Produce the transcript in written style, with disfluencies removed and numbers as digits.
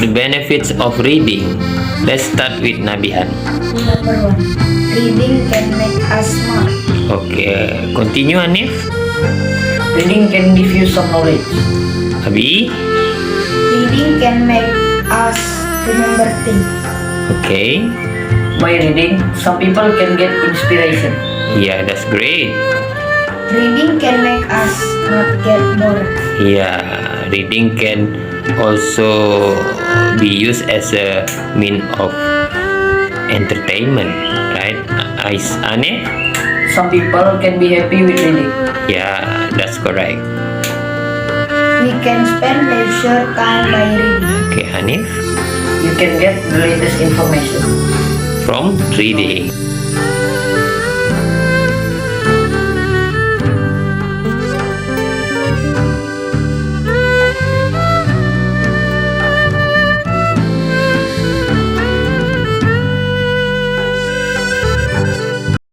the benefits of reading? Let's start with Nabihan. Number 1. Reading can make us smart. Okay, continue Hanif. Reading can give you some knowledge. Abi. Reading can make us remember things. Okay. By reading, some people can get inspiration. Yeah, that's great. Reading can make us not get bored. Yeah, reading can also be used as a mean of entertainment, right? Ane? Some people can be happy with reading. Yeah, that's correct. We can spend leisure time by reading. Okay, Hanif, You can get the latest information. from reading.